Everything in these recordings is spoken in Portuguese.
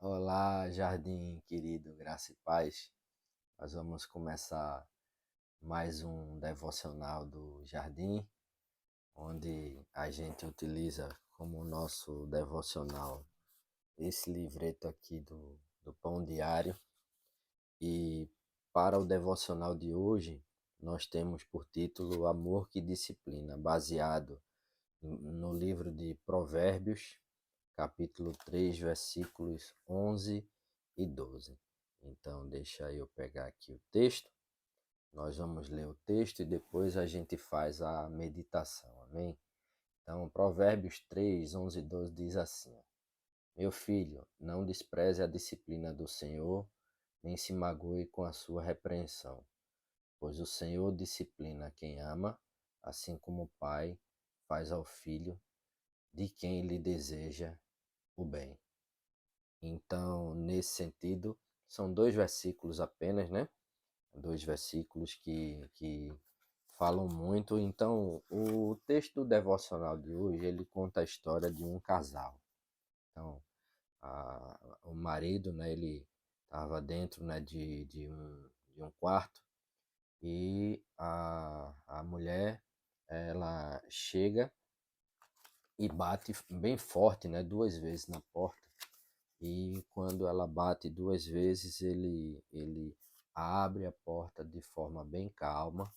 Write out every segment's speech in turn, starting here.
Olá, jardim querido, graça e paz. Nós vamos começar mais um devocional do jardim, onde a gente utiliza como nosso devocional esse livreto aqui do Pão Diário. E para o devocional de hoje, nós temos por título Amor que Disciplina, baseado no livro de Provérbios, capítulo 3, versículos 11 e 12. Então, deixa eu pegar aqui o texto. Nós vamos ler o texto e depois a gente faz a meditação, amém? Então, Provérbios 3, 11 e 12 diz assim: Meu filho, não despreze a disciplina do Senhor, nem se magoe com a sua repreensão, pois o Senhor disciplina quem ama, assim como o pai faz ao filho de quem lhe deseja o bem. Então, nesse sentido, são dois versículos apenas, né? Dois versículos que falam muito. Então, o texto do devocional de hoje, ele conta a história de um casal. Então, o marido, né, ele estava dentro, né, de um quarto e a mulher, ela chega e bate bem forte, né, duas vezes na porta. E quando ela bate duas vezes, ele abre a porta de forma bem calma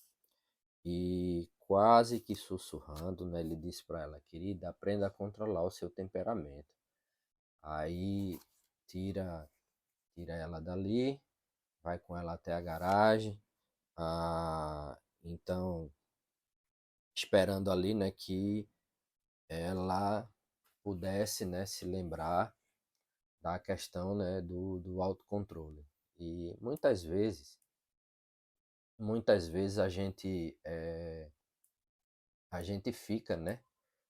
e quase que sussurrando, né? Ele diz para ela: querida, aprenda a controlar o seu temperamento. Aí tira, tira ela dali, vai com ela até a garagem. Então, esperando ali, né, que ela pudesse, né, se lembrar da questão, né, do autocontrole. E muitas vezes a gente fica, né,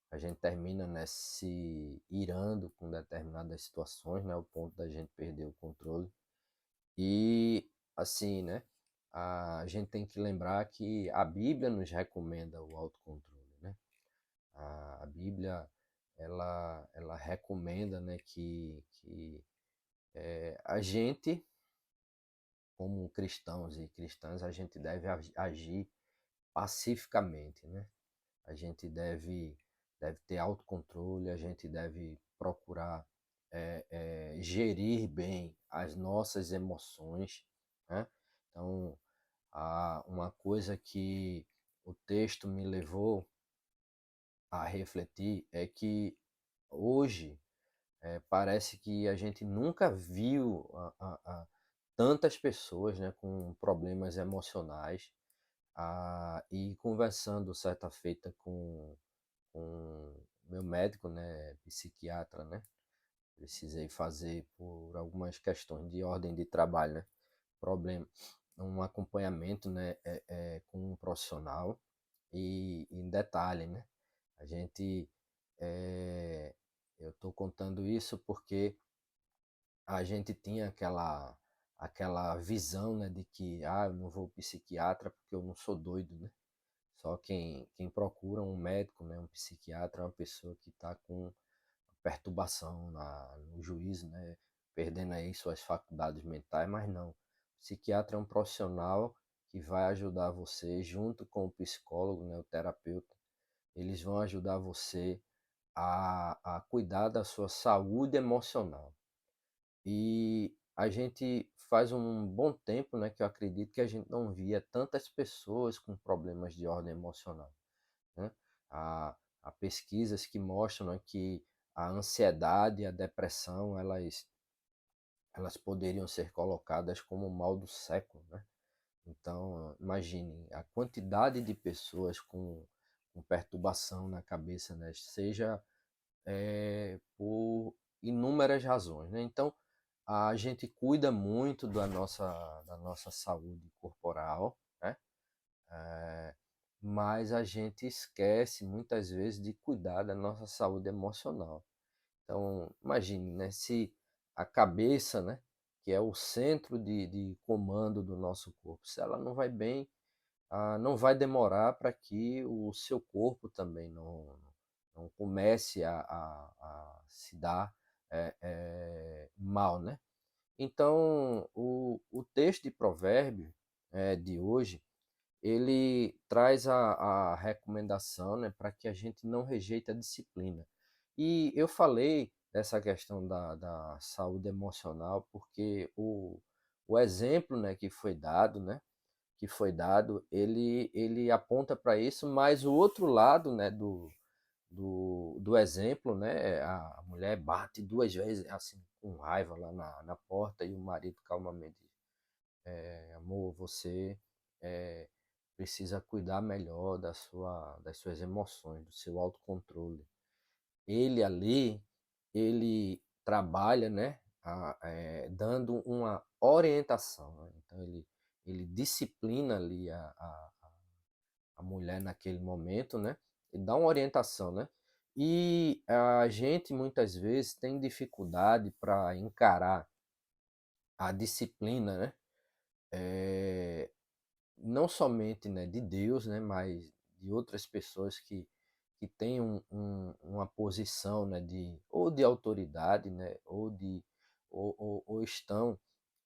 a gente termina, né, se irando com determinadas situações, né, ao ponto da gente perder o controle. E assim, né, a gente tem que lembrar que a Bíblia nos recomenda o autocontrole, né? A Bíblia ela recomenda, né, que a gente, como cristãos e cristãs, a gente deve agir pacificamente, né? A gente deve ter autocontrole, a gente deve procurar gerir bem as nossas emoções, né? Então, uma coisa que o texto me levou a refletir é que hoje parece que a gente nunca viu tantas pessoas, né, com problemas emocionais. E conversando certa feita com meu médico, né, psiquiatra, né, precisei fazer por algumas questões de ordem de trabalho, né, problema, um acompanhamento, né, com um profissional. E em detalhe, né, a gente, é, eu estou contando isso porque a gente tinha aquela visão, né, de que eu não vou ao psiquiatra porque eu não sou doido, né? Só quem procura um médico, né, um psiquiatra, é uma pessoa que está com perturbação no juízo, né, perdendo aí suas faculdades mentais, mas não. O psiquiatra é um profissional que vai ajudar você, junto com o psicólogo, né, o terapeuta, eles vão ajudar você a cuidar da sua saúde emocional. E a gente faz um bom tempo, né, que eu acredito que a gente não via tantas pessoas com problemas de ordem emocional, né? Há, há pesquisas que mostram, né, que a ansiedade e a depressão, elas poderiam ser colocadas como o mal do século, né? Então, imagine a quantidade de pessoas com perturbação na cabeça, né? Seja por inúmeras razões, né? Então, a gente cuida muito da nossa saúde corporal, né? Eh, mas a gente esquece muitas vezes de cuidar da nossa saúde emocional. Então, imagine, né, se a cabeça, né, que é o centro de comando do nosso corpo, se ela não vai bem, não vai demorar para que o seu corpo também não comece a se dar mal, né? Então, o texto de Provérbio de hoje, ele traz a recomendação, né, para que a gente não rejeite a disciplina. E eu falei dessa questão da saúde emocional porque o exemplo, né, que foi dado, ele aponta para isso, mas o outro lado, né, do exemplo, né, a mulher bate duas vezes, assim, com raiva lá na porta, e o marido calmamente diz, amor, você é, precisa cuidar melhor das suas emoções, do seu autocontrole. Ele ali, ele trabalha, né, dando uma orientação, né? Então ele disciplina ali a mulher naquele momento, né? E dá uma orientação, né? E a gente muitas vezes tem dificuldade para encarar a disciplina, né? É, não somente, né, de Deus, né, mas de outras pessoas que têm uma posição, né, ou de autoridade, né, ou estão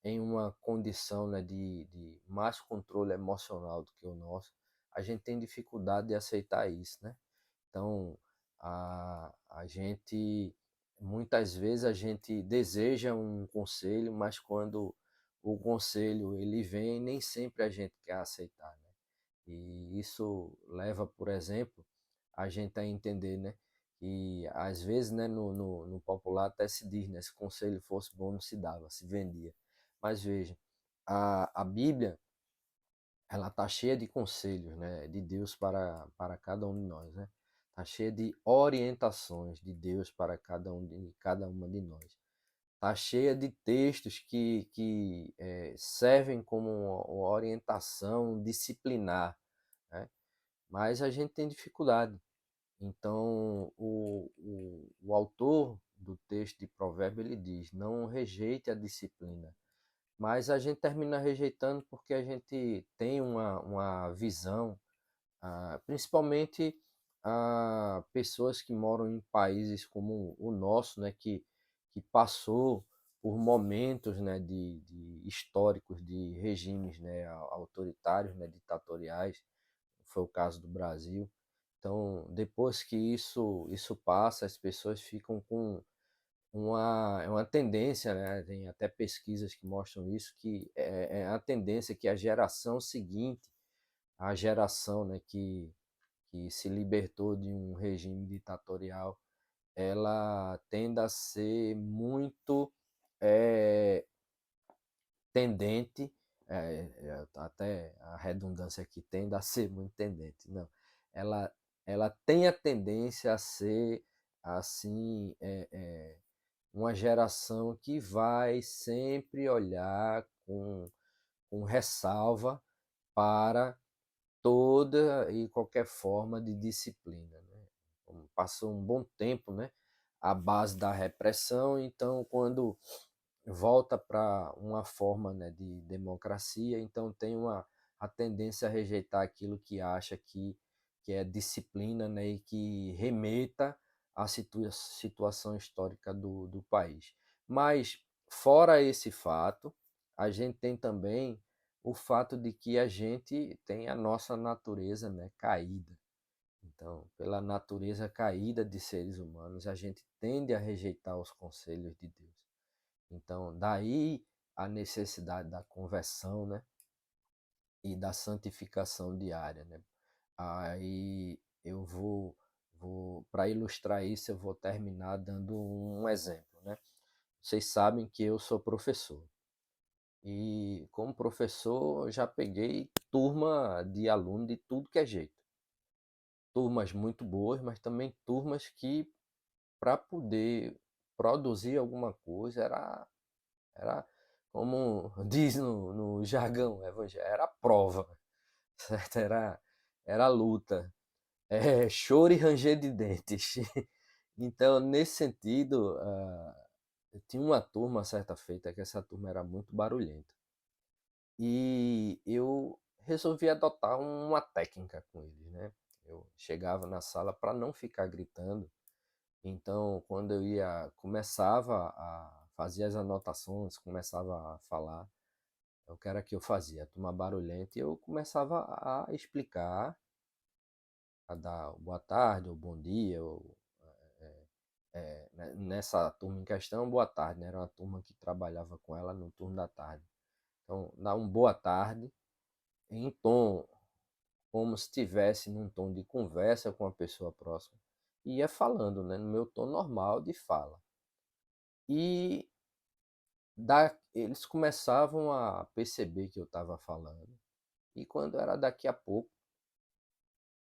em uma condição, né, de mais controle emocional do que o nosso. A gente tem dificuldade de aceitar isso, né? Então, a gente, muitas vezes a gente deseja um conselho, mas quando o conselho ele vem, nem sempre a gente quer aceitar, né? E isso leva, por exemplo, a gente a entender, né? E às vezes, né, no popular até se diz, né? Se conselho fosse bom, não se dava, se vendia. Mas veja, a Bíblia, ela está cheia de conselhos, né, de Deus para cada um de nós, né? Está cheia de orientações de Deus para cada uma de nós. Está cheia de textos que servem como uma orientação disciplinar, né? Mas a gente tem dificuldade. Então, o autor do texto de Provérbio, ele diz, não rejeite a disciplina, mas a gente termina rejeitando porque a gente tem uma visão, principalmente pessoas que moram em países como o nosso, né, que passou por momentos, né, de históricos de regimes, né, autoritários, né, ditatoriais, foi o caso do Brasil. Então, depois que isso passa, as pessoas ficam com é uma tendência, né? Tem até pesquisas que mostram isso, que é a tendência que a geração seguinte, a geração, né, que se libertou de um regime ditatorial, ela tende a ser muito é, tendente, até a redundância aqui, tende a ser muito tendente. Não, ela, ela tem a tendência a ser assim, uma geração que vai sempre olhar com ressalva para toda e qualquer forma de disciplina, né? Passou um bom tempo, né, à base da repressão, então quando volta para uma forma, né, de democracia, então tem a tendência a rejeitar aquilo que acha que é disciplina, né, e que remeta à situação histórica do país. Mas, fora esse fato, a gente tem também o fato de que a gente tem a nossa natureza, né, caída. Então, pela natureza caída de seres humanos, a gente tende a rejeitar os conselhos de Deus. Então, daí a necessidade da conversão, né? E da santificação diária, né? Aí eu para ilustrar isso, eu vou terminar dando um exemplo, né? Vocês sabem que eu sou professor. E como professor, eu já peguei turma de aluno de tudo que é jeito. Turmas muito boas, mas também turmas que, para poder produzir alguma coisa, era como diz no jargão evangélico, era prova, certo? Era luta, choro e ranger de dentes. Então, nesse sentido, tinha uma turma certa feita que essa turma era muito barulhenta. E eu resolvi adotar uma técnica com eles, né? Eu chegava na sala para não ficar gritando. Então, quando eu começava a fazia as anotações, começava a falar. O que era que eu fazia? A turma barulhenta e eu começava a explicar, a dar boa tarde ou bom dia, ou, nessa turma em questão, boa tarde, né? Era uma turma que trabalhava com ela no turno da tarde. Então, dar um boa tarde em tom, como se estivesse num tom de conversa com a pessoa próxima. E ia falando, né? No meu tom normal de fala. E eles começavam a perceber que eu estava falando. E quando era daqui a pouco,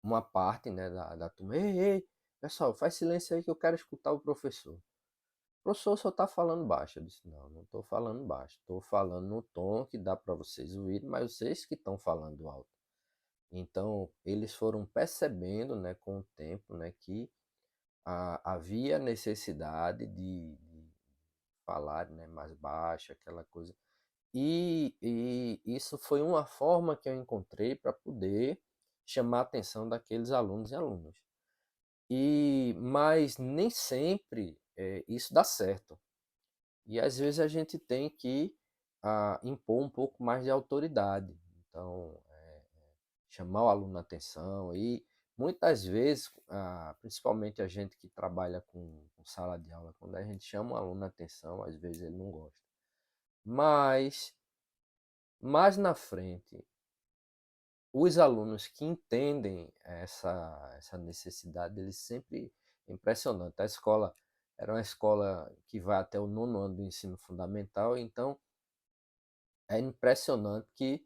uma parte, né, da turma, ei, ei, pessoal, faz silêncio aí que eu quero escutar o professor. O professor só está falando baixo. Eu disse, não, não estou falando baixo. Estou falando no tom que dá para vocês ouvirem, mas vocês que estão falando alto. Então, eles foram percebendo, né, com o tempo, né, que havia necessidade de falar, né, mais baixo, aquela coisa. E isso foi uma forma que eu encontrei para poder chamar a atenção daqueles alunos e alunas. Mas nem sempre isso dá certo. E às vezes a gente tem que impor um pouco mais de autoridade. Então, chamar o aluno a atenção. E muitas vezes, principalmente a gente que trabalha com sala de aula, quando a gente chama o aluno a atenção, às vezes ele não gosta. Mas, mais na frente, os alunos que entendem essa necessidade, eles sempre é impressionante. A escola era uma escola que vai até o 9º ano do ensino fundamental, então é impressionante que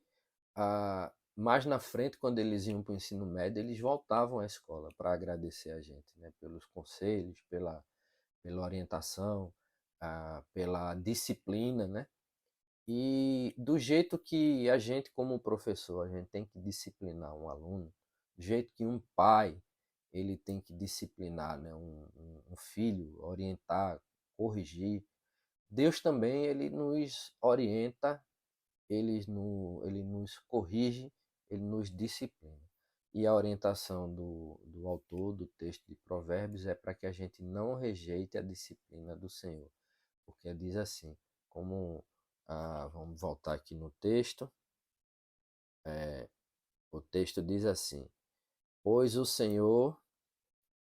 mais na frente, quando eles iam para o ensino médio, eles voltavam à escola para agradecer a gente, né, pelos conselhos, pela orientação, pela disciplina, né? E do jeito que a gente, como professor, a gente tem que disciplinar um aluno, do jeito que um pai ele tem que disciplinar, né, um filho, orientar, corrigir, Deus também ele nos orienta, ele nos corrige, ele nos disciplina. E a orientação do autor do texto de Provérbios é para que a gente não rejeite a disciplina do Senhor. Porque diz assim, como vamos voltar aqui no texto, o texto diz assim: pois o Senhor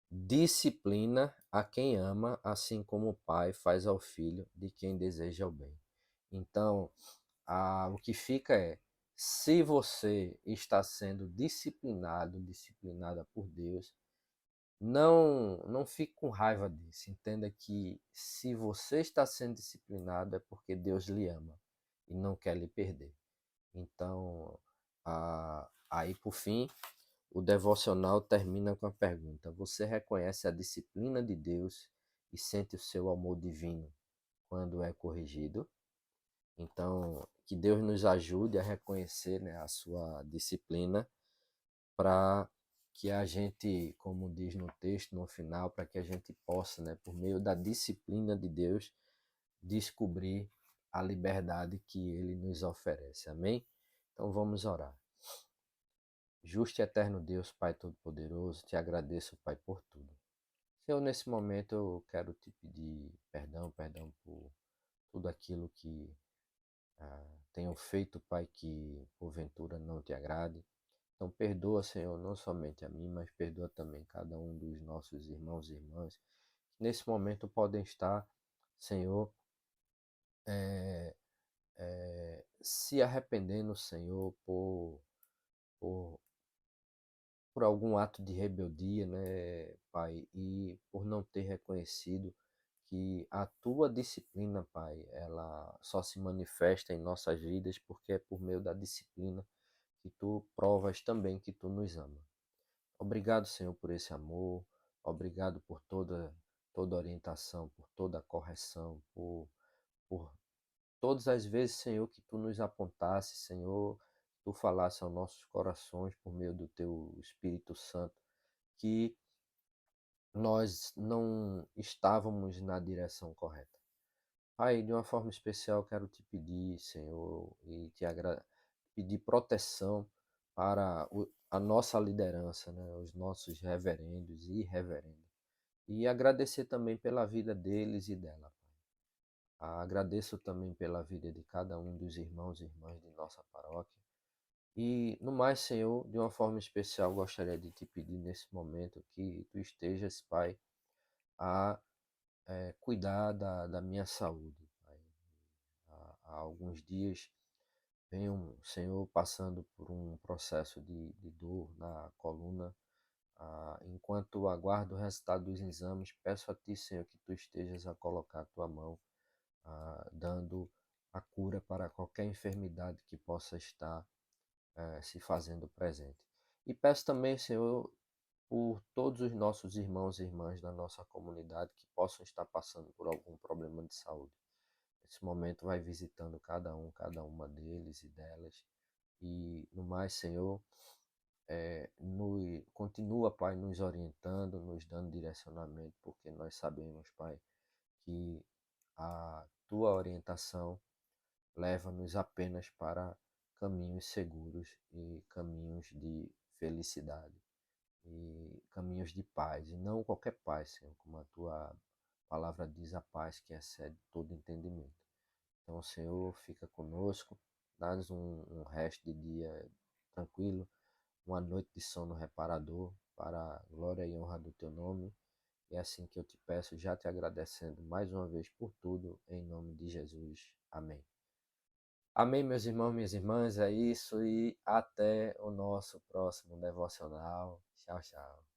disciplina a quem ama, assim como o pai faz ao filho de quem deseja o bem. Então, o que fica é, se você está sendo disciplinado, disciplinada por Deus, não fique com raiva disso. Entenda que se você está sendo disciplinado é porque Deus lhe ama e não quer lhe perder. Então, aí por fim, o devocional termina com a pergunta: você reconhece a disciplina de Deus e sente o seu amor divino quando é corrigido? Então, que Deus nos ajude a reconhecer, né, a sua disciplina para que a gente, como diz no texto, no final, para que a gente possa, né, por meio da disciplina de Deus, descobrir a liberdade que Ele nos oferece. Amém? Então vamos orar. Justo e eterno Deus, Pai Todo-Poderoso, te agradeço, Pai, por tudo. Senhor, nesse momento eu quero te pedir perdão, perdão por tudo aquilo que tenho feito, Pai, que porventura não te agrade. Então perdoa, Senhor, não somente a mim, mas perdoa também cada um dos nossos irmãos e irmãs que nesse momento podem estar, Senhor, se arrependendo, Senhor, por, por algum ato de rebeldia, né, Pai, e por não ter reconhecido que a tua disciplina, Pai, ela só se manifesta em nossas vidas porque é por meio da disciplina que tu provas também que tu nos ama. Obrigado, Senhor, por esse amor. Obrigado por toda orientação, por toda correção, por todas as vezes, Senhor, que tu nos apontasse, Senhor, tu falasse aos nossos corações por meio do teu Espírito Santo, que nós não estávamos na direção correta. Pai, de uma forma especial, quero te pedir, Senhor, e pedir proteção para a nossa liderança, né? Os nossos reverendos e irreverendos. E agradecer também pela vida deles e dela. Agradeço também pela vida de cada um dos irmãos e irmãs de nossa paróquia. E, no mais, Senhor, de uma forma especial, gostaria de te pedir nesse momento que tu estejas, Pai, a cuidar da minha saúde, Pai. Há alguns dias venho, Senhor, passando por um processo de dor na coluna. Enquanto aguardo o resultado dos exames, peço a Ti, Senhor, que Tu estejas a colocar a Tua mão, dando a cura para qualquer enfermidade que possa estar se fazendo presente. E peço também, Senhor, por todos os nossos irmãos e irmãs da nossa comunidade que possam estar passando por algum problema de saúde. Nesse momento, vai visitando cada uma deles e delas. E, no mais, Senhor, continua, Pai, nos orientando, nos dando direcionamento, porque nós sabemos, Pai, que a Tua orientação leva-nos apenas para caminhos seguros e caminhos de felicidade e caminhos de paz, e não qualquer paz, Senhor, como a Tua palavra diz, a paz que excede todo entendimento. Então, Senhor, fica conosco, dá-nos um resto de dia tranquilo, uma noite de sono reparador, para a glória e honra do Teu nome. É assim que eu te peço, já te agradecendo mais uma vez por tudo, em nome de Jesus. Amém. Amém, meus irmãos, minhas irmãs, é isso e até o nosso próximo devocional. Tchau, tchau.